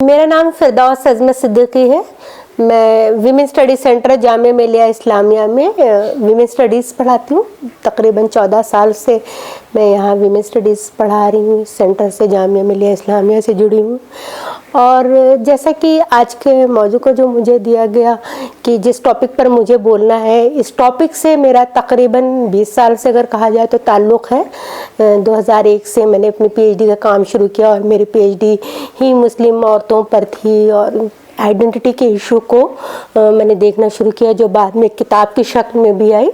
मेरा नाम फिरदौस अज़मत सिद्दीकी है। मैं women study centre Jamia Millia Islamia में वीमेन स्टडीज़ पढ़ाती हूँ। तकरीबन 14 साल से मैं यहाँ वीमेन स्टडीज़ पढ़ा रही हूँ। सेंटर से जामिया मिलिया इस्लामिया से जुड़ी हूँ। और जैसा कि आज के मौजू को जो मुझे दिया गया कि जिस टॉपिक पर मुझे बोलना है, इस टॉपिक से मेरा तकरीबन 20 साल से अगर कहा जाए तो ताल्लुक़ है। 2001 से मैंने अपनी पीएचडी का काम शुरू किया और मेरी पीएचडी ही मुस्लिम औरतों पर थी और आइडेंटिटी के इशू को मैंने देखना शुरू किया, जो बाद में किताब की शक्ल में भी आई।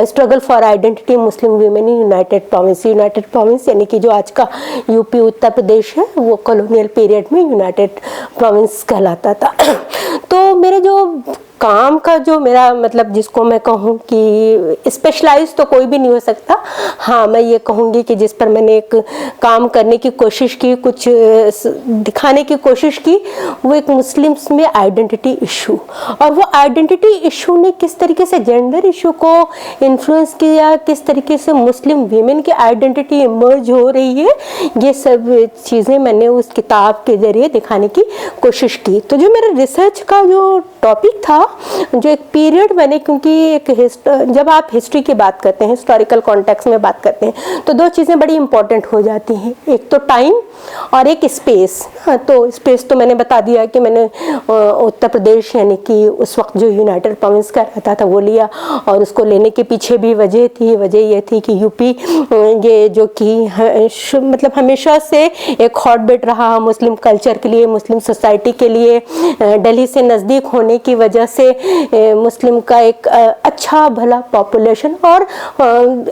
Struggle for identity Muslim women in United Province यानी कि जो आज का यूपी उत्तर प्रदेश है वो कॉलोनियल पीरियड में यूनाइटेड प्रोविंस कहलाता था। तो मेरे जो काम का जो मेरा मतलब जिसको मैं कहूँ कि स्पेशलाइज तो कोई भी नहीं हो सकता। हाँ, मैं ये कहूँगी कि जिस पर मैंने एक काम करने की कोशिश की, कुछ दिखाने की कोशिश की, वो एक मुस्लिम्स में आइडेंटिटी इशू, और वो आइडेंटिटी इशू ने किस तरीके से जेंडर इशू को इन्फ्लुएंस किया, किस तरीके से मुस्लिम वीमेन की आइडेंटिटी इमर्ज हो रही है, ये सब चीज़ें मैंने उस किताब के ज़रिए दिखाने की कोशिश की। तो जो मेरा रिसर्च का जो टॉपिक था, जो एक पीरियड मैंने, क्योंकि एक जब आप हिस्ट्री की बात करते हैं, हिस्टोरिकल कॉन्टेक्स्ट में बात करते हैं, तो दो चीज़ें बड़ी इंपॉर्टेंट हो जाती हैं, एक तो टाइम और एक स्पेस। तो स्पेस तो मैंने बता दिया कि मैंने उत्तर प्रदेश यानी कि उस वक्त जो यूनाइटेड प्रोविंस का रहता था वो लिया, और उसको लेने के पीछे भी वजह थी। वजह ये थी कि यूपी ये जो कि मतलब हमेशा से एक हॉटबेड रहा मुस्लिम कल्चर के लिए, मुस्लिम सोसाइटी के लिए। दिल्ली से नज़दीक होने की वजह से मुस्लिम का एक अच्छा भला पॉपुलेशन, और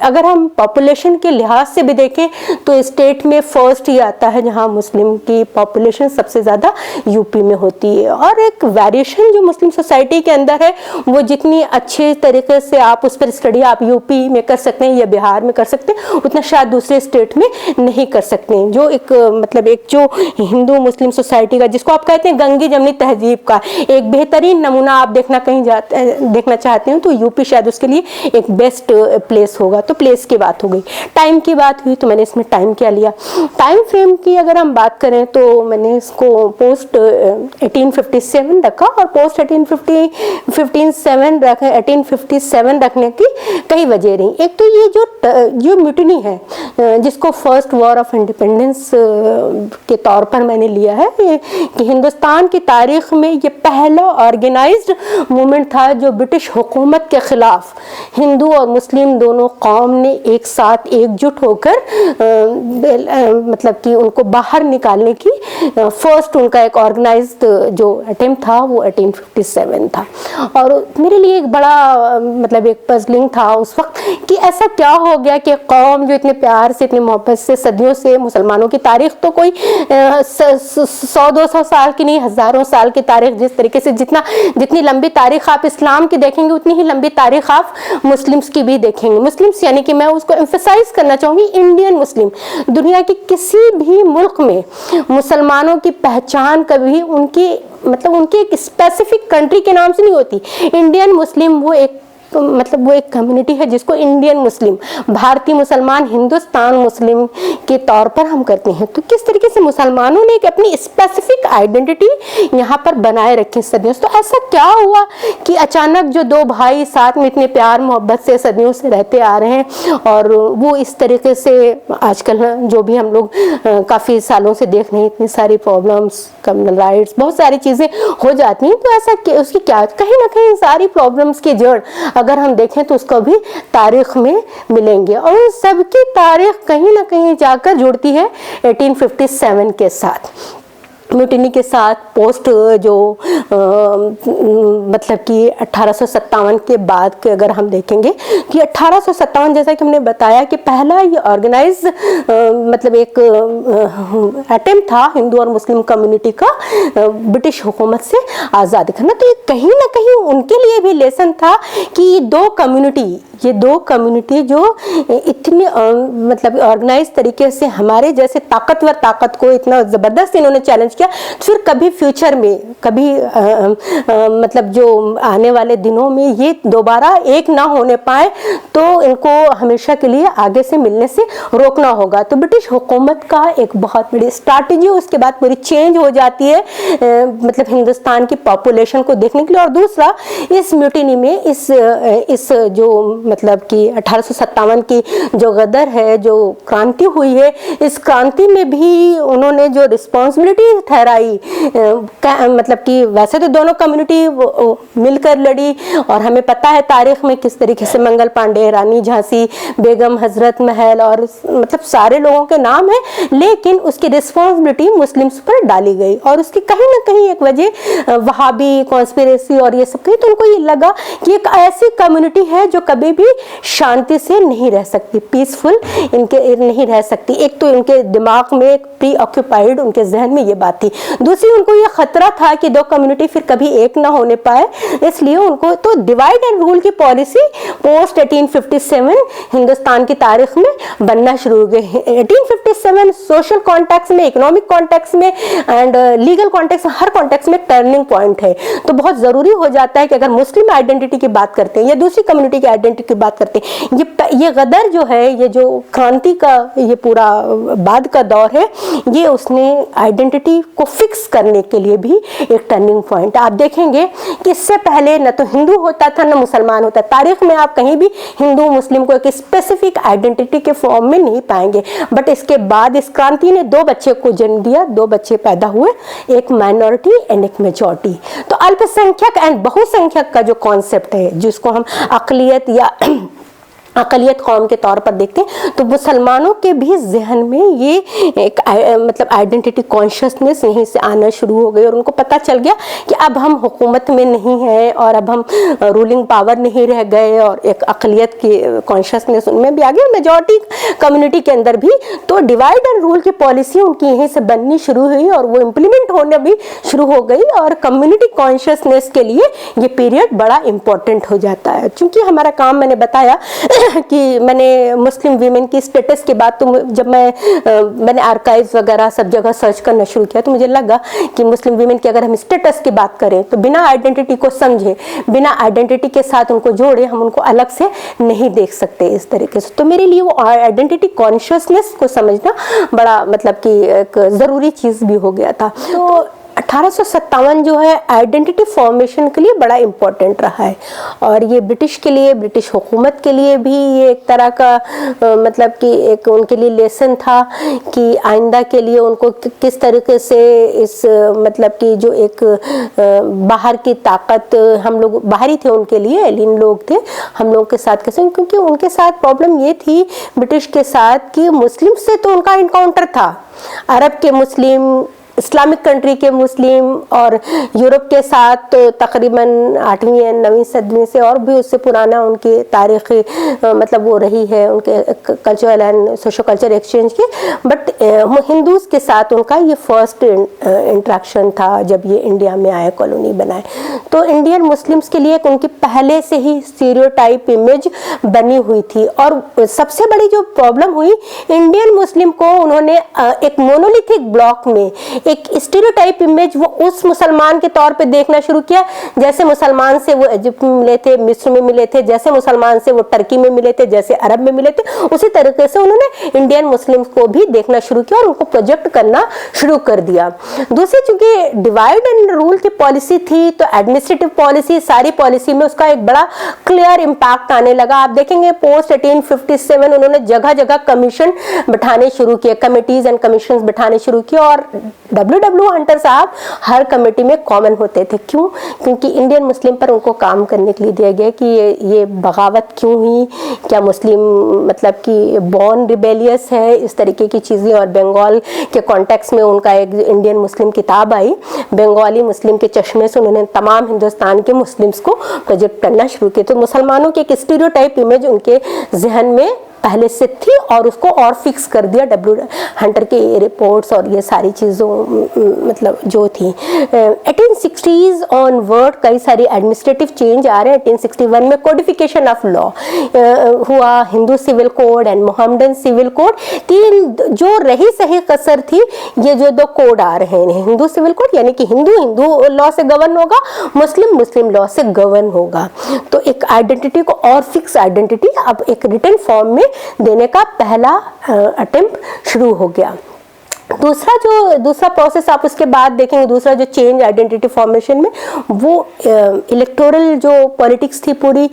अगर हम पॉपुलेशन के लिहाज से भी देखें तो स्टेट में फर्स्ट ही आता है जहां मुस्लिम की पॉपुलेशन सबसे ज़्यादा यूपी में होती है। और एक वेरिएशन जो मुस्लिम सोसाइटी के अंदर है, वो जितनी अच्छे तरीके से आप उस पर स्टडी आप यूपी में कर सकते हैं या बिहार में कर सकते हैं, उतना शायद दूसरे स्टेट में नहीं कर सकते हैं। जो एक मतलब एक जो हिंदू मुस्लिम सोसाइटी का, जिसको आप कहते हैं गंगी जमनी तहजीब का एक बेहतरीन नमूना आप देखना चाहते हैं, तो यूपी शायद उसके लिए एक बेस्ट प्लेस होगा। तो प्लेस की बात हो गई। टाइम की बात हुई तो मैंने इसमें टाइम क्या लिया। टाइम फ्रेम की अगर हम बात करें तो मैंने इसको पोस्ट 1857 रखा, और पोस्ट 1857 रखने की कई वजह रही। एक तो ये जो म्यूटिनी है, जिसको फर्स्ट वॉर ऑफ इंडिपेंडेंस के तौर पर मैंने लिया है, कि हिंदुस्तान की तारीख में ये पहला ऑर्गेनाइज्ड मूवमेंट था जो ब्रिटिश हुकूमत के खिलाफ हिंदू और मुस्लिम दोनों कौम ने एक साथ एकजुट होकर मतलब कि उनको बाहर निकालने की फर्स्ट उनका एक ऑर्गेनाइज्ड जो अटेम्प्ट था वो 1857 था। और मेरे लिए एक बड़ा मतलब एक पजलिंग था उस वक्त कि ऐसा क्या हो गया कि कौम जो इतने प्यार से, इतनी मोहब्बत से सदियों से, मुसलमानों की तारीख तो कोई 100-200 साल की नहीं, हज़ारों साल की तारीख, जिस तरीके से जितनी लंबी तारीख आप इस्लाम की देखेंगे उतनी ही लंबी तारीख आप मुस्लिम्स की भी देखेंगे। मुस्लिम्स यानी कि मैं उसको एम्फसाइज करना चाहूँगी, इंडियन मुस्लिम। दुनिया के किसी भी मुल्क में मुसलमानों की पहचान कभी उनकी मतलब उनकी एक स्पेसिफिक कंट्री के नाम से नहीं होती। इंडियन मुस्लिम वो एक कम्युनिटी है जिसको इंडियन मुस्लिम, भारतीय मुसलमान, हिंदुस्तान मुस्लिम के तौर पर हम करते हैं। तो किस तरीके से मुसलमानों ने एक अपनी स्पेसिफिक आइडेंटिटी यहाँ पर बनाए रखी सदियों से। तो ऐसा क्या हुआ कि अचानक जो दो भाई साथ में इतने प्यार मोहब्बत से सदियों से रहते आ रहे हैं, और वो इस तरीके से आजकल जो भी हम लोग काफ़ी सालों से देख रहे हैं, इतनी सारी प्रॉब्लम्स, कम्युनल राइट्स, बहुत सारी चीज़ें हो जाती हैं। तो ऐसा उसकी क्या, कहीं ना कहीं सारी प्रॉब्लम्स की जड़ अगर हम देखें तो उसको भी तारीख में मिलेंगे, और सबकी तारीख कहीं ना कहीं जाकर जुड़ती है 1857 के साथ, म्यूटिनी के साथ। पोस्ट जो मतलब कि 1857 के बाद के अगर हम देखेंगे कि 1857 जैसा कि हमने बताया कि पहला ये ऑर्गेनाइज मतलब एक अटेम्प्ट था हिंदू और मुस्लिम कम्युनिटी का ब्रिटिश हुकूमत से आज़ाद करना। तो ये कहीं ना कहीं उनके लिए भी लेसन था कि ये दो कम्युनिटी जो इतनी मतलब ऑर्गेनाइज तरीके से हमारे जैसे ताकतवर ताकत को इतना ज़बरदस्त इन्होंने चैलेंज किया, फिर कभी फ्यूचर में कभी मतलब जो आने वाले दिनों में ये दोबारा एक ना होने पाए, तो इनको हमेशा के लिए आगे से मिलने से रोकना होगा। तो ब्रिटिश हुकूमत का एक बहुत बड़ी स्ट्रैटेजी उसके बाद पूरी चेंज हो जाती है, मतलब हिंदुस्तान की पॉपुलेशन को देखने के लिए। और दूसरा, इस म्यूटिनी में इस जो मतलब कि 1857 की जो गदर है, जो क्रांति हुई है, इस क्रांति में भी उन्होंने जो रिस्पॉन्सिबिलिटी ठहराई, मतलब कि वैसे तो दोनों कम्युनिटी मिलकर लड़ी, और हमें पता है तारीख में किस तरीके से मंगल पांडे, रानी झांसी बेगम, हजरत महल और मतलब सारे लोगों के नाम है, लेकिन उसकी रिस्पॉन्सिबिलिटी मुस्लिम्स पर डाली गई। और उसकी कहीं ना कहीं एक वजह वहाबी कॉन्स्पिरेसी और ये सब की, तो उनको ये लगा कि एक ऐसी कम्युनिटी है जो कभी भी शांति से नहीं रह सकती, पीसफुल इनके नहीं रह सकती। एक तो इनके दिमाग में एक प्री ऑक्यूपाइड उनके जहन में ये बात थी, दूसरी उनको ये खतरा था कि दो कम्युनिटी फिर कभी एक ना होने पाए, इसलिए उनको तो डिवाइड एंड रूल की पॉलिसी पोस्ट 1857 हिंदुस्तान की तारीख में बनना शुरू हो गई। 1857 सोशल कॉन्टेक्स्ट में, इकोनॉमिक कॉन्टेक्स्ट में and legal context, her context में टर्निंग पॉइंट है। तो बहुत जरूरी हो जाता है कि अगर मुस्लिम आइडेंटिटी की बात करते हैं या दूसरी कम्युनिटी की आइडेंटिटी की बात करते हैं, ये गदर जो है, ये जो क्रांति का ये पूरा बाद का दौर है, ये उसने आइडेंटिटी को फिक्स करने के लिए भी एक टर्निंग पॉइंट। आप देखेंगे कि इससे पहले न तो हिंदू होता था न मुसलमान होता। तारीख में आप कहीं भी हिंदू मुस्लिम को एक स्पेसिफिक आइडेंटिटी के फॉर्म में नहीं पाएंगे, बट इसके बाद इस क्रांति ने दो बच्चे को जन्म दिया, दो बच्चे पैदा हुए, एक माइनॉरिटी एंड एक मेजॉरिटी। तो अल्पसंख्यक एंड बहुसंख्यक का जो कॉन्सेप्ट है, जिसको हम अकलियत या अकलियत कौम के तौर पर देखते हैं, तो मुसलमानों के भी जहन में ये एक मतलब आइडेंटिटी कॉन्शियसनेस यहीं से आना शुरू हो गई, और उनको पता चल गया कि अब हम हुकूमत में नहीं हैं और अब हम रूलिंग पावर नहीं रह गए, और एक अकलियत की कॉन्शियसनेस उनमें भी आ गई, मेजॉरिटी कम्युनिटी के अंदर भी। तो डिवाइड एंड रूल की पॉलिसी उनकी यहीं से बननी शुरू हुई और वो इम्प्लीमेंट होने भी शुरू हो गई, और कम्युनिटी कॉन्शियसनेस के लिए ये पीरियड बड़ा इंपॉर्टेंट हो जाता है। चूंकि हमारा काम, मैंने बताया कि मैंने मुस्लिम वीमेन की स्टेटस के बाद, तो जब मैंने आर्काइव्स वगैरह सब जगह सर्च करना शुरू किया, तो मुझे लगा कि मुस्लिम वीमेन की अगर हम स्टेटस की बात करें तो बिना आइडेंटिटी को समझे, बिना आइडेंटिटी के साथ उनको जोड़े, हम उनको अलग से नहीं देख सकते इस तरीके से। तो मेरे लिए वो आइडेंटिटी कॉन्शियसनेस को समझना बड़ा मतलब कि एक ज़रूरी चीज़ भी हो गया था। तो 1857 जो है आइडेंटिटी फॉर्मेशन के लिए बड़ा इम्पोर्टेंट रहा है, और ये ब्रिटिश के लिए, ब्रिटिश हुकूमत के लिए भी ये एक तरह का मतलब कि एक उनके लिए लेसन था कि आइंदा के लिए उनको किस तरीके से इस मतलब कि जो एक बाहर की ताकत, हम लोग बाहरी थे उनके लिए, एलियन लोग थे, हम लोग के साथ कैसे, क्योंकि उनके साथ प्रॉब्लम ये थी ब्रिटिश के साथ कि मुस्लिम से तो उनका इनकाउंटर था, अरब के मुस्लिम, इस्लामिक कंट्री के मुस्लिम, और यूरोप के साथ तो तकरीबन 8वीं या 9वीं सदी से और भी उससे पुराना उनकी तारीखी मतलब वो रही है उनके cultural and socio culture exchange की। बट हिंदूज के साथ उनका ये फर्स्ट इंट्रैक्शन था जब ये इंडिया में आए, कॉलोनी बनाए। तो इंडियन मुस्लिम्स के लिए उनकी पहले से ही स्टीरियोटाइप इमेज बनी हुई थी, और सबसे बड़ी जो प्रॉब्लम हुई, इंडियन मुस्लिम को उन्होंने एक मोनोलिथिक ब्लॉक में एक स्टीरियोटाइप इमेज वो उस मुसलमान के तौर पे देखना शुरू किया, जैसे मुसलमान से वो इजिप्ट में मिले थे, मिस्र में मिले थे, जैसे मुसलमान से वो टर्की में मिले थे, जैसे अरब में मिले थे, उसी तरीके से उन्होंने इंडियन मुस्लिम्स को भी देखना शुरू किया और उनको प्रोजेक्ट करना शुरू कर दिया। दूसरी, चूंकि डिवाइड एंड रूल की पॉलिसी थी, तो एडमिनिस्ट्रेटिव पॉलिसी, सारी पॉलिसी में उसका एक बड़ा क्लियर इम्पैक्ट आने लगा। आप देखेंगे पोस्ट 1857 उन्होंने जगह जगह कमीशन बिठाने शुरू किए, कमिटीज एंड कमीशन बिठाने शुरू किए, और W हंटर साहब हर कमेटी में कॉमन होते थे। क्यों? क्योंकि इंडियन मुस्लिम पर उनको काम करने के लिए दिया गया कि ये बगावत क्यों हुई, क्या मुस्लिम मतलब कि बॉर्न रिबेलियस है, इस तरीके की चीज़ें। और बंगाल के कॉन्टेक्स्ट में उनका एक इंडियन मुस्लिम किताब आई, बंगाली मुस्लिम के चश्मे से उन्होंने तमाम हिंदुस्तान के मुस्लिम्स को प्रोजेक्ट करना शुरू किया। तो मुसलमानों की एक स्टीरियोटाइप इमेज उनके जहन में पहले से थी, और उसको और फिक्स कर दिया W हंटर के रिपोर्ट्स और ये सारी चीज़ों मतलब जो थी। 1860 1860s ऑनवर्ड कई सारी एडमिनिस्ट्रेटिव चेंज आ रहे हैं। 1861 में कोडिफिकेशन ऑफ लॉ हुआ, Hindu civil code and Mohammedan civil code. तीन जो रही सही कसर थी, ये जो दो कोड आ रहे हैं, हिंदू सिविल कोड यानी कि हिंदू लॉ से गवर्न होगा, मुस्लिम लॉ से गवर्न होगा। तो एक आइडेंटिटी को और फिक्स आइडेंटिटी अब एक रिटन फॉर्म में देने का पहला अटेम्प्ट शुरू हो गया। दूसरा प्रोसेस आप उसके बाद देखेंगे, दूसरा जो चेंज आइडेंटिटी फॉर्मेशन में, वो इलेक्टोरल जो पॉलिटिक्स थी पूरी,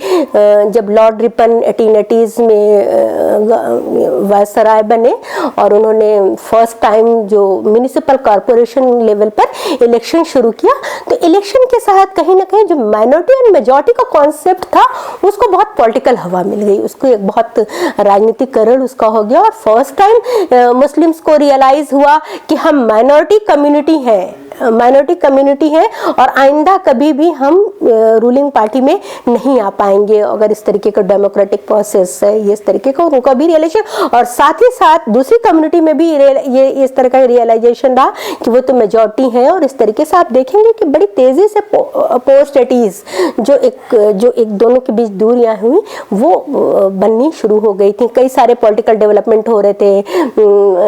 जब लॉर्ड रिपन 1880s में वायसराय बने और उन्होंने फर्स्ट टाइम जो म्यूनिसिपल कॉरपोरेशन लेवल पर इलेक्शन शुरू किया, तो इलेक्शन के साथ कहीं ना कहीं जो माइनॉरिटी और मेजॉरिटी का कॉन्सेप्ट था उसको बहुत पॉलिटिकल हवा मिल गई, उसको एक बहुत राजनीतिकरण उसका हो गया। और फर्स्ट टाइम मुस्लिम्स को रियलाइज हुआ कि हम माइनॉरिटी कम्युनिटी है और आइंदा कभी भी हम रूलिंग पार्टी में नहीं आ पाएंगे अगर इस तरीके का डेमोक्रेटिक प्रोसेस है, ये इस तरीके का उनका भी रियलाइजेशन, और साथ ही साथ दूसरी कम्युनिटी में भी ये इस तरह का रियलाइजेशन रहा कि वो तो मेजॉरिटी है। और इस तरीके से आप देखेंगे कि बड़ी तेजी से पोस्ट 80s जो एक दोनों के बीच दूरियां हुई वो बननी शुरू हो गई थी। कई सारे पॉलिटिकल डेवलपमेंट हो रहे थे।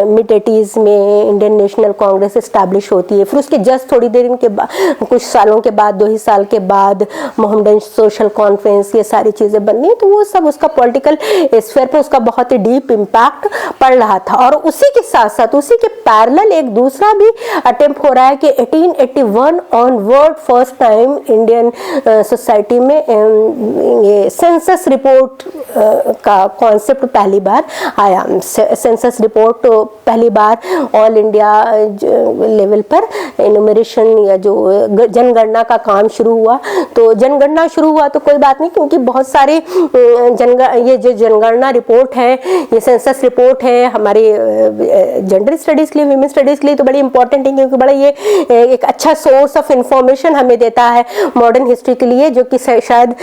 मिड 80s में इंडियन नेशनल कांग्रेस एस्टैब्लिश होती है, फिर उसके जस्ट थोड़ी देर के बाद, कुछ सालों के बाद, 2 ही साल के बाद मोहम्मदन सोशल कॉन्फ्रेंस, ये सारी चीजें बननी। तो वो सब उसका पॉलिटिकल स्फीयर पर उसका बहुत ही डीप इम्पैक्ट पड़ रहा था। और उसी के साथ साथ उसी के पैरेलल एक दूसरा भी अटेम्प्ट हो रहा है कि 1881 onward first time Indian society में ये सेंसस रिपोर्ट का कॉन्सेप्ट पहली बार आया। सेंसस रिपोर्ट पहली बार ऑल इंडिया लेवल पर इनुमरेशन या जो जनगणना का काम शुरू हुआ। तो जनगणना शुरू हुआ तो कोई बात नहीं, क्योंकि बहुत सारे ये जो जनगणना रिपोर्ट है, ये सेंसस रिपोर्ट है, हमारे जेंडर स्टडीज के लिए, वीमेन स्टडीज के लिए तो बड़ी इंपॉर्टेंट है, क्योंकि बड़ा ये एक अच्छा सोर्स ऑफ इंफॉर्मेशन हमें देता है मॉडर्न हिस्ट्री के लिए, जो कि शायद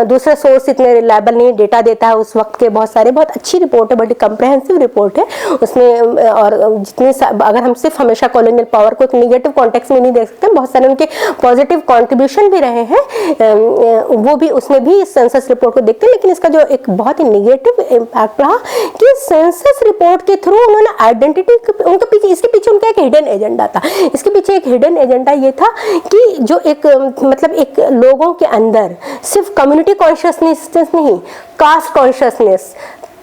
दूसरा सोर्स इतने रिलायबल नहीं डेटा देता है उस वक्त के। बहुत अच्छी रिपोर्ट है, बड़ी कंप्रहेंसिव रिपोर्ट है उसमें। और जितने अगर हम सिर्फ हमेशा कॉलोनियल पावर को एक निगेटिव कॉन्टेक्स्ट में नहीं देख सकते, बहुत सारे उनके पॉजिटिव कंट्रीब्यूशन भी रहे हैं, वो भी उसमें भी इस सेंसस रिपोर्ट को देखते हैं। लेकिन इसका जो एक बहुत ही निगेटिव इम्पैक्ट रहा कि सेंसस रिपोर्ट के थ्रू उन्होंने आइडेंटिटी, उनके पीछे, इसके पीछे उनका एक हिडन एजेंडा था। इसके पीछे एक हिडन एजेंडा ये था कि जो एक मतलब एक लोगों के अंदर सिर्फ कम्युनिटी कॉन्शियसनेस नहीं, caste consciousness,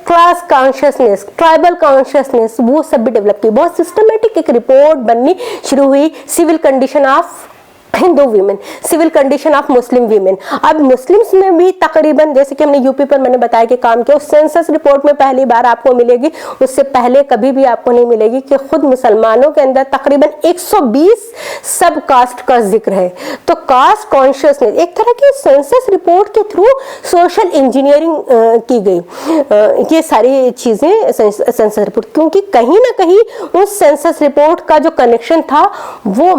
class consciousness, tribal consciousness, वो सब भी डेवलप की। बहुत सिस्टमेटिक एक रिपोर्ट बननी शुरू हुई। Civil condition of Hindu women, civil condition of Muslim women. अब मुस्लिम्स में भी तकरीबन, जैसे कि हमने यूपी पर मैंने बताया कि काम किया, उस सेंसस रिपोर्ट में पहली बार आपको मिलेगी, उससे पहले कभी भी आपको नहीं मिलेगी, कि खुद मुसलमानों के अंदर तकरीबन 120 सब कास्ट का जिक्र है। तो कास्ट कॉन्शियसनेस एक तरह की सेंसस रिपोर्ट के थ्रू सोशल इंजीनियरिंग की गई। ये सारी चीजें सेंसस रिपोर्ट, क्योंकि कहीं ना कहीं उस सेंसस रिपोर्ट का जो कनेक्शन था वो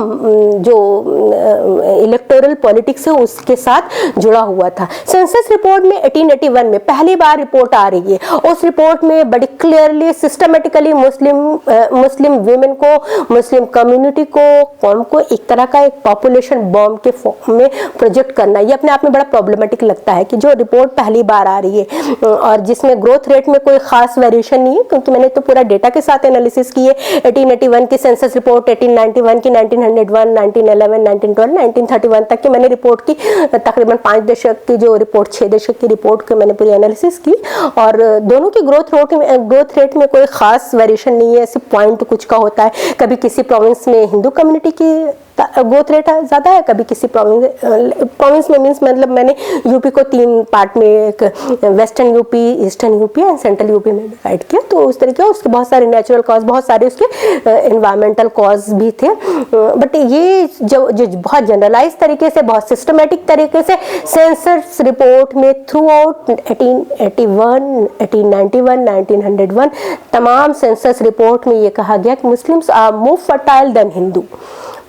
जो इलेक्टोरल पॉलिटिक्स है उसके साथ जुड़ा हुआ था। सेंसस रिपोर्ट में 1881 में पहली बार रिपोर्ट आ रही है। उस रिपोर्ट में बड़ी क्लियरली सिस्टमेटिकली मुस्लिम वीमेन को, मुस्लिम कम्युनिटी को, कौम को एक तरह का एक पॉपुलेशन बॉम्ब के फॉर्म में प्रोजेक्ट करना, ये अपने आप में बड़ा प्रॉब्लमेटिक लगता है कि जो रिपोर्ट पहली बार आ रही है और जिसमें ग्रोथ रेट में कोई खास वेरिएशन नहीं है, क्योंकि मैंने तो पूरा डेटा के साथ एनालिसिस की है। 1881 की सेंसस रिपोर्ट, 1891 की, 1901, 1911, 1912, 1931 तक की मैंने रिपोर्ट की, तकरीबन 5 दशक की जो रिपोर्ट, 6 दशक की रिपोर्ट की मैंने पूरी एनालिसिस की। और दोनों की ग्रोथ रेट में कोई खास वेरिएशन नहीं है, सिर्फ पॉइंट कुछ का होता है। कभी किसी प्रोविंस में हिंदू कम्युनिटी की ग्रोथ रेट ज्यादा है, कभी किसी प्रोविंस में, मींस मतलब मैंने यूपी को 3 पार्ट में, एक western UP, eastern UP and central UP में डिवाइड किया। तो उस तरीके उसके बहुत सारे नेचुरल कॉज, बहुत सारे उसके एनवायरमेंटल कॉज भी थे। बट ये जो बहुत जनरलाइज तरीके से, बहुत सिस्टमेटिक तरीके से सेंसस रिपोर्ट में थ्रू आउट 1881, 1891, 1901 तमाम सेंसस रिपोर्ट में ये कहा गया कि Muslims are more fertile than Hindu.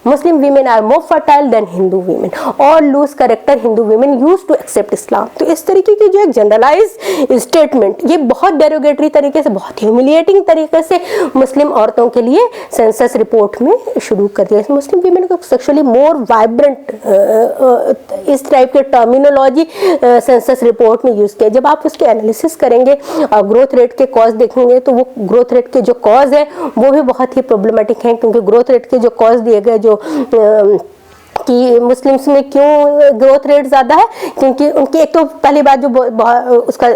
Muslim women are more fertile than Hindu women, और loose character Hindu women use to accept Islam. तो इस तरीके की जो एक जनरलाइज स्टेटमेंट, ये बहुत डेरोगेटरी तरीके से, बहुत ह्यूमिलिएटिंग तरीके से मुस्लिम औरतों के लिए सेंसस रिपोर्ट में शुरू कर दिया। मुस्लिम वीमेन को सेक्सुअली मोर वाइब्रेंट, इस टाइप के टर्मिनोलॉजी सेंसस रिपोर्ट में यूज किया। जब आप उसके एनालिसिस करेंगे और ग्रोथ रेट के कॉज देखेंगे तो वो ग्रोथ रेट के जो कॉज है वो भी बहुत ही प्रॉब्लमेटिक हैं, क्योंकि ग्रोथ रेट के जो कॉज दिए गए, जो कि मुस्लिम्स में क्यों ग्रोथ रेट ज़्यादा है, क्योंकि उनकी एक तो पहली बात जो उसका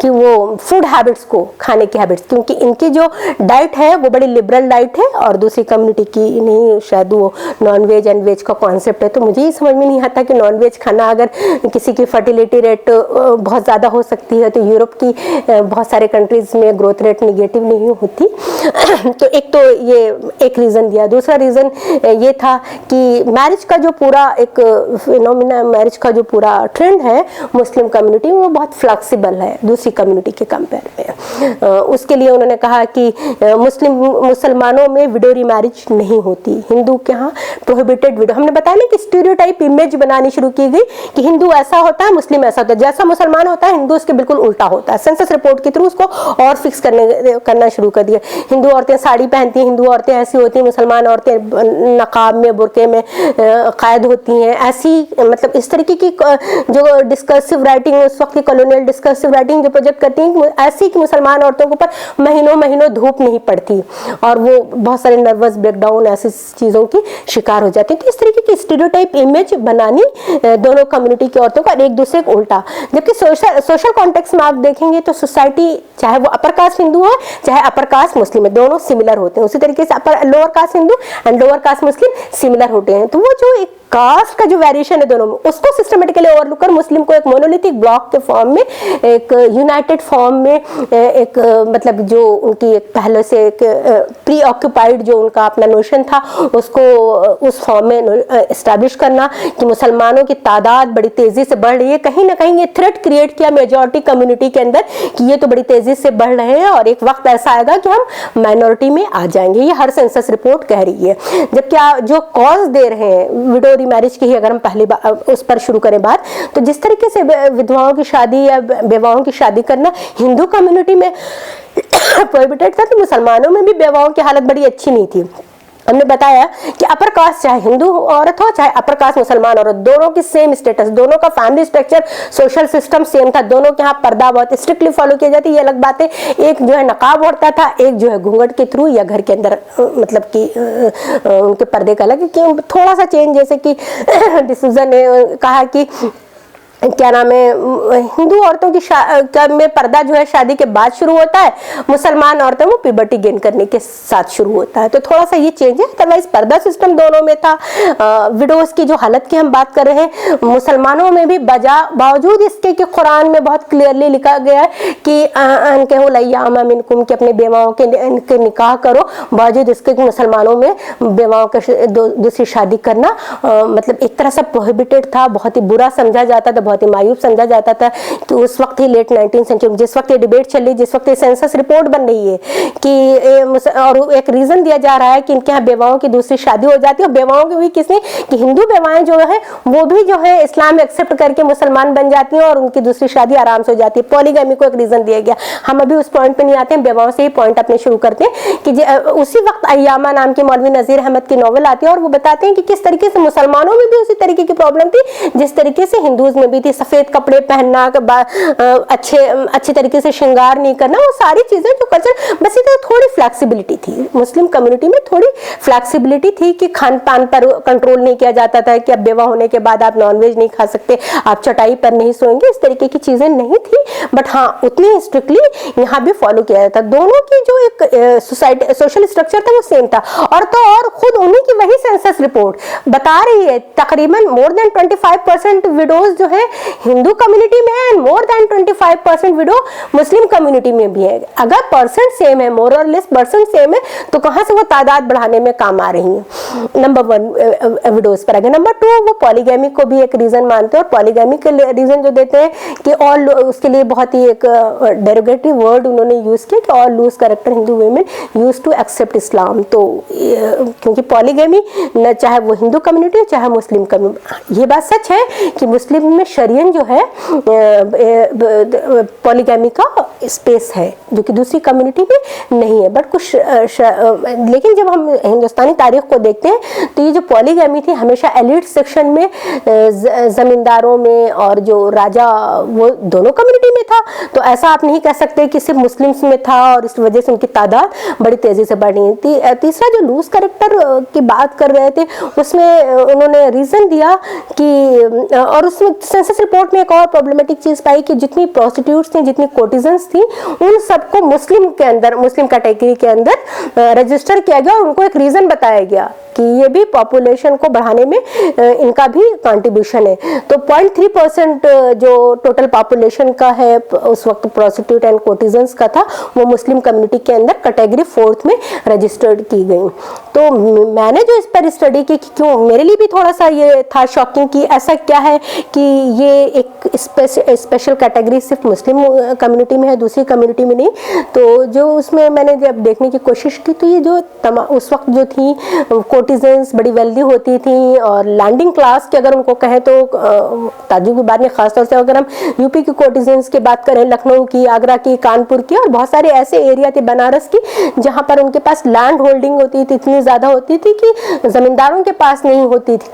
कि वो फूड हैबिट्स को, खाने की हैबिट्स, क्योंकि इनकी जो डाइट है वो बड़ी लिबरल डाइट है और दूसरी कम्युनिटी की नहीं, शायद वो नॉन वेज एंड वेज का कॉन्सेप्ट है। तो मुझे ये समझ में नहीं आता कि नॉन वेज खाना, अगर किसी की फर्टिलिटी रेट बहुत ज़्यादा हो सकती है, तो यूरोप की बहुत सारे कंट्रीज़ में ग्रोथ रेट निगेटिव नहीं होती। तो एक तो ये एक रीज़न दिया। दूसरा रीज़न ये था कि मैरिज का जो पूरा एक फिनोमिना, मैरिज का जो पूरा ट्रेंड है मुस्लिम कम्युनिटी में, वो बहुत फ्लेक्सिबल है दूसरी कम्युनिटी के कंपेयर में। उसके लिए उन्होंने कहा कि मुसलमानों में विडो रीमैरिज नहीं होती, हिंदू के यहाँ प्रोहिबिटेड विडो। हमने बताया ना कि स्टीरियोटाइप इमेज बनानी शुरू की गई कि हिंदू ऐसा होता है, मुस्लिम ऐसा होता है, जैसा मुसलमान होता है हिंदू उसके बिल्कुल उल्टा होता है। सेंसस रिपोर्ट के थ्रू उसको और फिक्स करना शुरू कर दिया। हिंदू औरतें साड़ी पहनती हैं, हिंदू औरतें ऐसी होती हैं, मुसलमान औरतें नकाब में, बुरके में कायद होती हैं, ऐसी, मतलब इस तरीके की जो डिस्कर्सिव राइटिंग उस वक्त की कॉलोनियल डिस्कर्सिव राइटिंग जो प्रोजेक्ट करती हैं, ऐसी कि मुसलमान औरतों के ऊपर महीनों महीनों धूप नहीं पड़ती और वो बहुत सारे नर्वस ब्रेकडाउन ऐसी चीज़ों की शिकार हो जाती है। तो इस तरीके की स्टीरियोटाइप इमेज बनानी दोनों कम्युनिटी की औरतों का, और एक दूसरे को उल्टा। जबकि सोशल कॉन्टेक्स्ट में आप देखेंगे तो सोसाइटी, चाहे वो अपर कास्ट हिंदू है चाहे अपर कास्ट मुस्लिम है, दोनों सिमिलर होते हैं। उसी तरीके से upper lower caste Hindu and lower caste Muslim similar होते हैं। तो वो जो एक कास्ट का जो वेरिएशन है दोनों में, उसको सिस्टमेटिकली ओवरलुक कर मुस्लिम को एक मोनोलिथिक ब्लॉक के फॉर्म में, एक यूनाइटेड फॉर्म में, एक मतलब जो उनकी एक पहले से एक प्री ऑक्यूपाइड जो उनका अपना नोशन था उसको उस फॉर्म में एस्टैब्लिश करना कि मुसलमानों की तादाद बड़ी तेजी से बढ़ रही है। कहीं ना कहीं ये थ्रेट क्रिएट किया मेजॉरिटी कम्युनिटी के अंदर कि ये तो बड़ी तेजी से बढ़ रहे हैं और एक वक्त ऐसा आएगा कि हम माइनॉरिटी में आ जाएंगे। ये हर सेंसस रिपोर्ट कह रही है। जबकि जो कॉज दे रहे हैं विडो मैरिज की ही अगर हम पहली बार उस पर शुरू करें बात, तो जिस तरीके से विधवाओं की शादी या बेवाओं की शादी करना हिंदू कम्युनिटी में प्रोहिबिटेड था, तो मुसलमानों में भी बेवाओं की हालत बड़ी अच्छी नहीं थी। हमने बताया कि अपर कास्ट चाहे हिंदू औरत हो चाहे अपर कास्ट मुसलमान औरत, दोनों की सेम स्टेटस, दोनों का family structure, social system same था, दोनों के यहाँ पर्दा बहुत स्ट्रिक्टली फॉलो किया जाती है। ये अलग बात है, एक जो है नकाब ओढ़ता था, एक जो है घूंघट के थ्रू या घर के अंदर मतलब कि उनके पर्दे का अलग, कि थोड़ा सा चेंज, जैसे कि डिसीजन ने कहा कि क्या नाम है, हिंदू औरतों की में पर्दा जो है शादी के बाद शुरू होता है, मुसलमान औरतों में प्यूबर्टी गेन करने के साथ शुरू होता है। तो थोड़ा सा ये चेंज है, अदरवाइज पर्दा सिस्टम दोनों में था। विडोज की जो हालत की हम बात कर रहे हैं, मुसलमानों में भी बावजूद इसके कि कुरान में बहुत क्लियरली लिखा गया है कि कि अपने बेवाओं के निकाह करो, बावजूद इसके कि मुसलमानों में बेवाओं के दूसरी शादी करना मतलब एक तरह से प्रोहिबिटेड था, बहुत ही बुरा समझा जाता था, बहुत ही मायूब समझा जाता था। कि उस वक्त ही लेट 19th सेंचुरी, जिस वक्त ये डिबेट चल रही, जिस वक्त ये सेंसस रिपोर्ट बन रही है कि और एक रीजन दिया जा रहा है कि इनके यहाँ बेवाओं की दूसरी शादी हो जाती है, और बेवाओं की भी किसने, कि हिंदू बेवाएं जो है वो भी जो है इस्लाम एक्सेप्ट करके मुसलमान बन जाती हैं और उनकी दूसरी शादी आराम से हो जाती है। पॉलीगैमी को एक रीजन दिया गया। हम अभी उस पॉइंट पे नहीं आते हैं, बेवाओं से ही पॉइंट अपने शुरू करते हैं कि उसी वक्त अय्यामा नाम की मौलवी नजीर अहमद की नॉवल आती है और वो बताते हैं कि किस तरीके से मुसलमानों में भी उसी तरीके की प्रॉब्लम थी जिस तरीके से हिंदूज में भी थी। सफेद कपड़े पहनना, अच्छे तरीके से श्रृंगार नहीं करना, वो सारी चीजें जो कल्चर, बस इधर थोड़ी फ्लेक्सिबिलिटी थी मुस्लिम कम्युनिटी में, थोड़ी फ्लेक्सिबिलिटी थी कि खान पान पर कंट्रोल नहीं किया जाता था कि अब बेवा होने के बाद आप नॉनवेज नहीं खा सकते, आप चटाई पर नहीं सोएंगे, इस तरीके की चीजें नहीं थी। बट हाँ, उतनी स्ट्रिक्टली यहाँ भी फॉलो किया जाता। दोनों की जो एक सोसाइटी सोशल स्ट्रक्चर था वो सेम था। और तो और खुद उन्हीं की वही सेंसस रिपोर्ट बता रही है तकरीबन मोर देन 25% विडोज जो है हिंदू कम्युनिटी में है, more than 25% window Muslim community में भी है। अगर परसेंट सेम है, मोर और लेस परसेंट सेम है, तो कहाँ से वो तादाद बढ़ाने में काम आ रही है। नंबर 1 विडोज पर। अगर नंबर 2 वो पॉलीगैमी को भी एक रीजन मानते हैं, और पॉलीगैमी के रीजन जो देते हैं कि ऑल, उसके लिए बहुत ही एक डेरोगेटिव वर्ड उन्होंने यूज किया कि all loose character Hindu women used to accept Islam. तो क्योंकि पॉलीगैमी न चाहे वो हिंदू कम्युनिटी हो चाहे मुस्लिम कम्युनिटी, ये बात सच है कि मुस्लिम में शरियन जो है पॉलीगैमी का स्पेस है जो कि दूसरी कम्युनिटी में नहीं है। बट कुछ लेकिन जब हम हिंदुस्तानी तारीख को देखते हैं तो ये जो पॉलीगैमी थी हमेशा एलिट सेक्शन में, जमींदारों में और जो राजा, वो दोनों कम्युनिटी में था। तो ऐसा आप नहीं कह सकते कि सिर्फ मुस्लिम्स में था और इस वजह से उनकी तादाद बड़ी तेजी से बढ़ रही थी। तीसरा जो लूज कैरेक्टर की बात कर रहे थे उसमें उन्होंने रीजन दिया कि, और उसमें सेंसस रिपोर्ट में एक और प्रॉब्लमेटिक चीज पाई कि जितनी प्रोस्टिट्यूट्स थी, जितनी कोर्टिजन्स थी, उन सबको मुस्लिम के अंदर, मुस्लिम कैटेगरी के अंदर रजिस्टर किया गया और उनको एक रीजन बताया गया कि ये भी पॉपुलेशन को बढ़ाने में इनका भी कंट्रीब्यूशन है। तो 0.3% जो टोटल पॉपुलेशन का है उस वक्त प्रोस्टिट्यूट एंड कोर्टिजन्स का था, वो मुस्लिम कम्युनिटी के अंदर कैटेगरी 4th में रजिस्टर्ड की गई। तो मैंने जो इस पर स्टडी की, क्यों मेरे लिए भी थोड़ा सा ये था शॉकिंग कि ऐसा क्या है कि ये एक स्पेशल कैटेगरी सिर्फ मुस्लिम कम्युनिटी में है, दूसरी कम्युनिटी में नहीं। तो जो उसमें मैंने जब देखने की कोशिश की तो ये जो उस वक्त जो थी कोर्टिजन्स बड़ी वेल्दी होती थी और लैंडिंग क्लास के अगर उनको कहें तो ताजुब की बात नहीं, खासतौर से अगर हम यूपी की कोर्टिजन्स की बात करें, लखनऊ की, आगरा की, कानपुर की, और बहुत सारे ऐसे एरिया थे, बनारस की, जहाँ पर उनके पास लैंड होल्डिंग होती थी, इतनी ज़्यादा होती थी कि ज़मींदारों के पास नहीं होती थी।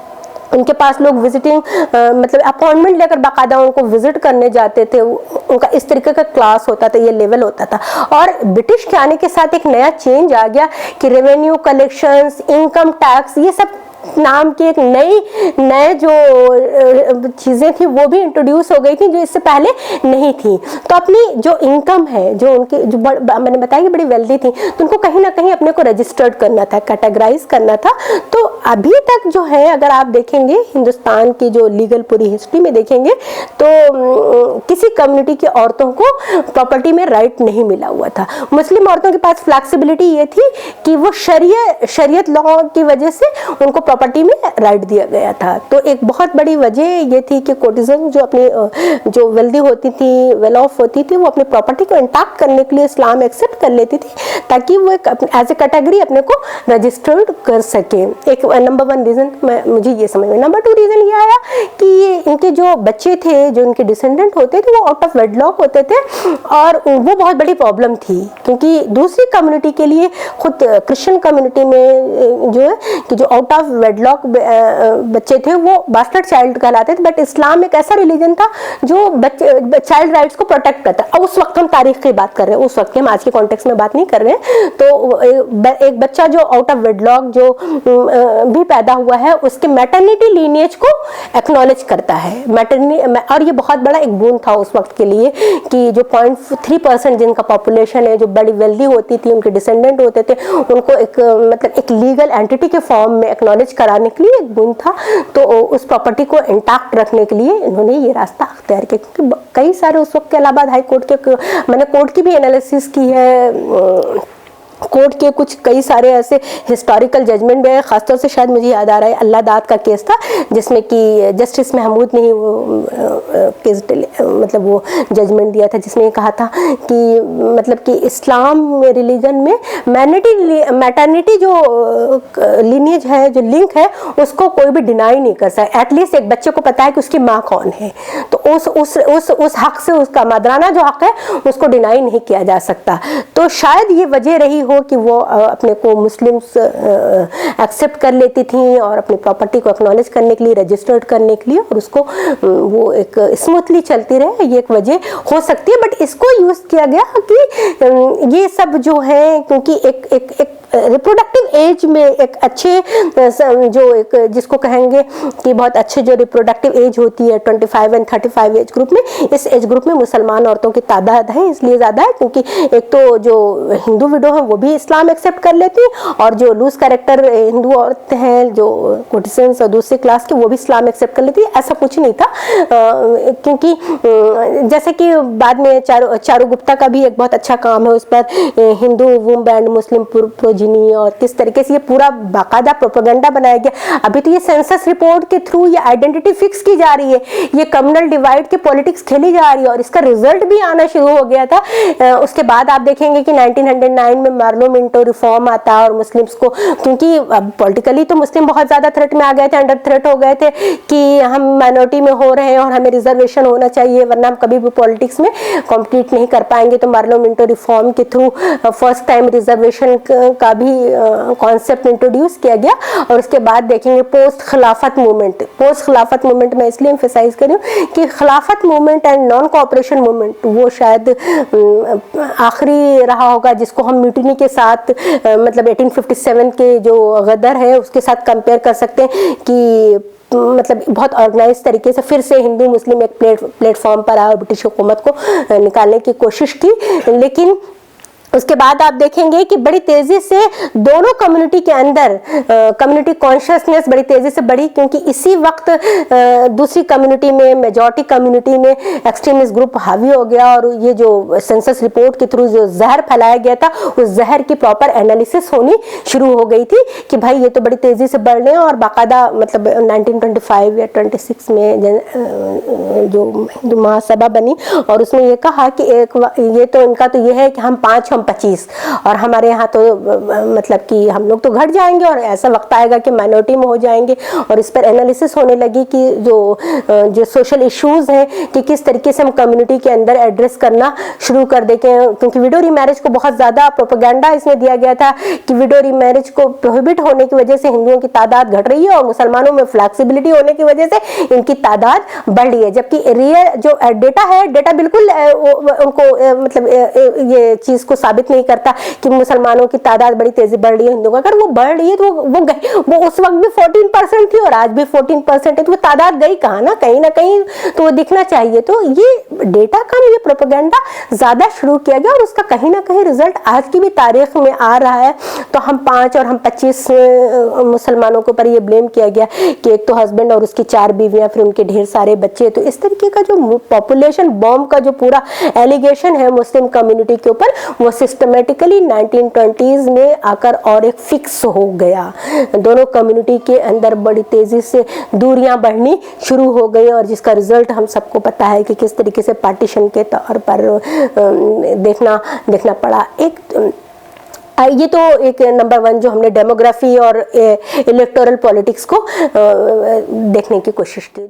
उनके पास लोग विजिटिंग मतलब अपॉइंटमेंट लेकर बाकायदा उनको विजिट करने जाते थे। उनका इस तरीके का क्लास होता था, ये लेवल होता था। और ब्रिटिश के आने के साथ एक नया चेंज आ गया कि रेवेन्यू कलेक्शंस, इनकम टैक्स, ये सब नाम की एक नए जो चीज़ें थी वो भी इंट्रोड्यूस हो गई थी जो इससे पहले नहीं थी। तो अपनी जो इनकम है, जो उनकी जो मैंने बताया कि बड़ी वेल्दी थी, तो उनको कहीं ना कहीं अपने को रजिस्टर्ड करना था, कैटेगराइज करना था। तो अभी तक जो है अगर आप देखेंगे हिंदुस्तान की जो लीगल पूरी हिस्ट्री में देखेंगे तो किसी कम्युनिटी की औरतों को प्रॉपर्टी में राइट नहीं मिला हुआ था। मुस्लिम औरतों के पास फ्लैक्सिबिलिटी ये थी कि वो शरीयत लॉ की वजह से उनको प्रॉपर्टी में राइट दिया गया था। तो एक बहुत बड़ी वजह ये थी कि कोर्टिजन जो अपनी जो वेल्दी होती थी, वेल ऑफ होती थी, वो अपनी प्रॉपर्टी को इंटैक्ट करने के लिए इस्लाम एक्सेप्ट कर लेती थी ताकि वो एज ए कैटेगरी अपने को रजिस्टर्ड कर सके। एक नंबर 1 रीजन मुझे ये समझ में। नंबर 2 रीजन ये आया कि इनके जो बच्चे थे, जो इनके डिसेंडेंट होते थे, वो आउट ऑफ वेडलॉक होते थे और वो बहुत बड़ी प्रॉब्लम थी क्योंकि दूसरी कम्युनिटी के लिए, खुद क्रिश्चियन कम्युनिटी में जो है कि जो आउट ऑफ वेडलॉक बच्चे थे वो बास्टर्ड चाइल्ड कहलाते थे। बट इस्लाम एक ऐसा रिलीजन था जो चाइल्ड राइट्स को प्रोटेक्ट करता है। अब उस वक्त हम तारीख की बात कर रहे हैं, उस वक्त हम आज के कॉन्टेक्स्ट में बात नहीं कर रहे हैं। तो एक बच्चा जो आउट ऑफ वेडलॉक जो भी पैदा हुआ है उसके मैटरनिटी लीनिएज को एक्नॉलेज करता है। और ये बहुत बड़ा एक बोन था उस वक्त के लिए कि जो 0.3% जिनका पॉपुलेशन है, जो बड़ी वेल्दी होती थी, उनके डिसेंडेंट होते थे, उनको एक मतलब एक लीगल एंटिटी के फॉर्म में एक्नॉलेज कराने के लिए एक गुण था। तो उस प्रॉपर्टी को इंटैक्ट रखने के लिए इन्होंने ये रास्ता अख्तियार किया क्योंकि कई सारे उस वक्त के इलाहाबाद हाई कोर्ट के, मैंने कोर्ट की भी एनालिसिस की है, कोर्ट के कुछ कई सारे ऐसे हिस्टोरिकल जजमेंट में, खासतौर से शायद मुझे याद आ रहा है अल्लाह दाद का केस था जिसमें कि जस्टिस महमूद ने वो केस मतलब वो जजमेंट दिया था जिसमें कहा था कि मतलब कि इस्लाम रिलीजन में मैटरनिटी जो लीनिएज है, जो लिंक है, उसको कोई भी डिनाई नहीं कर सकता। एटलीस्ट एक बच्चे को पता है कि उसकी माँ कौन है, तो उस हक से, उसका मादराना जो हक है उसको डिनाई नहीं किया जा सकता। तो शायद ये वजह रही हो कि वो अपने को मुस्लिम्स एक्सेप्ट कर लेती थी और अपनी प्रॉपर्टी को एक्नॉलेज करने के लिए, रजिस्टर्ड करने के लिए, और उसको वो एक स्मूथली चलती रहे, ये एक वजह हो सकती है। बट इसको यूज किया गया कि ये सब जो है क्योंकि एक रिप्रोडक्टिव एज में एक अच्छे जो एक जिसको कहेंगे कि बहुत अच्छे जो रिप्रोडक्टिव एज होती है 25 एंड 35 एज ग्रुप में, इस एज ग्रुप में मुसलमान औरतों की तादाद है इसलिए ज़्यादा है क्योंकि एक तो जो हिंदू विडो है वो भी इस्लाम एक्सेप्ट कर लेती, और जो लूज कैरेक्टर हिंदू औरतें हैं जो कोटिसन्स और दूसरी क्लास के, वो भी इस्लाम एक्सेप्ट कर लेती। ऐसा कुछ नहीं था, क्योंकि जैसे कि बाद में चारू गुप्ता का भी एक बहुत अच्छा काम है उस पर, हिंदू वुम बैंड मुस्लिम प्रोजिनी, और किस तरीके से ये पूरा बाकायदा प्रोपेगेंडा बनाया गया। अभी तो ये सेंसस रिपोर्ट के थ्रू ये आइडेंटिटी फिक्स की जा रही है, ये कम्युनल डिवाइड की पॉलिटिक्स खेली जा रही है, और इसका रिजल्ट भी आना शुरू हो गया था। उसके बाद आप देखेंगे कि 1909 में मार्लो मिंटो रिफॉर्म आता है, और मुस्लिम्स को, क्योंकि पॉलिटिकली तो मुस्लिम बहुत ज्यादा थ्रेट में आ गए थे, अंडर थ्रेट हो गए थे कि हम माइनॉरिटी में हो रहे हैं और हमें रिजर्वेशन होना चाहिए, वरना हम कभी भी पॉलिटिक्स में कॉम्पिटिट नहीं कर पाएंगे। तो मार्लो मिंटो रिफॉर्म के थ्रू फर्स्ट टाइम रिजर्वेशन का भी कॉन्सेप्ट इंट्रोड्यूस किया गया। और उसके बाद देखेंगे पोस्ट खिलाफत मूवमेंट। पोस्ट खिलाफत मूवमेंट में इसलिए एम्फेसाइज कर रही हूँ कि खिलाफत movement and non cooperation movement वो शायद आखिरी रहा होगा जिसको हम म्यूटिनी के साथ, मतलब 1857 के जो गदर है उसके साथ कंपेयर कर सकते हैं कि मतलब बहुत ऑर्गेनाइज तरीके से फिर से हिंदू मुस्लिम एक प्लेटफॉर्म पर आया और ब्रिटिश हुकूमत को निकालने की कोशिश की। लेकिन उसके बाद आप देखेंगे कि बड़ी तेजी से दोनों कम्युनिटी के अंदर कम्युनिटी कॉन्शियसनेस बड़ी तेजी से बढ़ी, क्योंकि इसी वक्त दूसरी कम्युनिटी में, मेजॉरिटी कम्युनिटी में एक्सट्रीमिस्ट ग्रुप हावी हो गया, और ये जो सेंसस रिपोर्ट के थ्रू जो जहर फैलाया गया था उस जहर की प्रॉपर एनालिसिस होनी शुरू हो गई थी कि भाई ये तो बड़ी तेजी से बढ़ रहे हैं। और बाकायदा मतलब 1925 या 26 में जो हिंदू महासभा बनी, और उसमें ये कहा कि ये तो इनका तो ये है कि हम 5 हम 25, और हमारे यहाँ तो मतलब कि हम लोग तो घट जाएंगे और ऐसा वक्त आएगा कि माइनॉरिटी में हो जाएंगे। और इस पर एनालिसिस होने लगी कि जो सोशल इश्यूज हैं कि किस तरीके से हम कम्युनिटी के अंदर एड्रेस करना शुरू कर दें, क्योंकि विडो रीमैरिज को बहुत ज़्यादा प्रोपेगेंडा इसमें दिया गया था कि विडो रीमैरिज को प्रोहिबिट होने की वजह से हिंदुओं की तादाद घट रही है और मुसलमानों में फ्लैक्सिबिलिटी होने की वजह से इनकी तादाद बढ़ रही है। जबकि रियल जो डेटा है, डेटा बिल्कुल उनको मतलब ये चीज़ को साबित नहीं करता कि मुसलमानों की तादाद बड़ी तेजी बढ़ रही है हिंदुओं का। अगर वो बढ़ रही है तो वो उस वक्त भी 14% थी और आज भी 14% है, तो वो तादाद गई कहाँ ना कहीं तो वो दिखना चाहिए। तो ये डेटा कम, ये प्रोपेगेंडा ज्यादा शुरू किया गया और उसका कहीं ना कहीं रिजल्ट आज की भी तारीख में आ रहा है। तो हम 5 और हम 25 मुसलमानों के ऊपर ये ब्लेम किया गया कि एक तो हस्बैंड और उसकी 4 बीवियां, फिर उनके ढेर सारे बच्चे। तो इस तरीके का जो पॉपुलेशन बॉम्ब का जो पूरा एलिगेशन है मुस्लिम कम्युनिटी के ऊपर, वो सिस्टमेटिकली 1920s में आकर और एक फिक्स हो गया। दोनों कम्युनिटी के अंदर बड़ी तेजी से दूरियां बढ़नी शुरू हो गई और जिसका रिजल्ट हम सबको पता है कि किस तरीके से पार्टीशन के तौर पर देखना पड़ा। ये तो एक नंबर 1 जो हमने डेमोग्राफी और इलेक्टोरल पॉलिटिक्स को देखने की कोशिश की।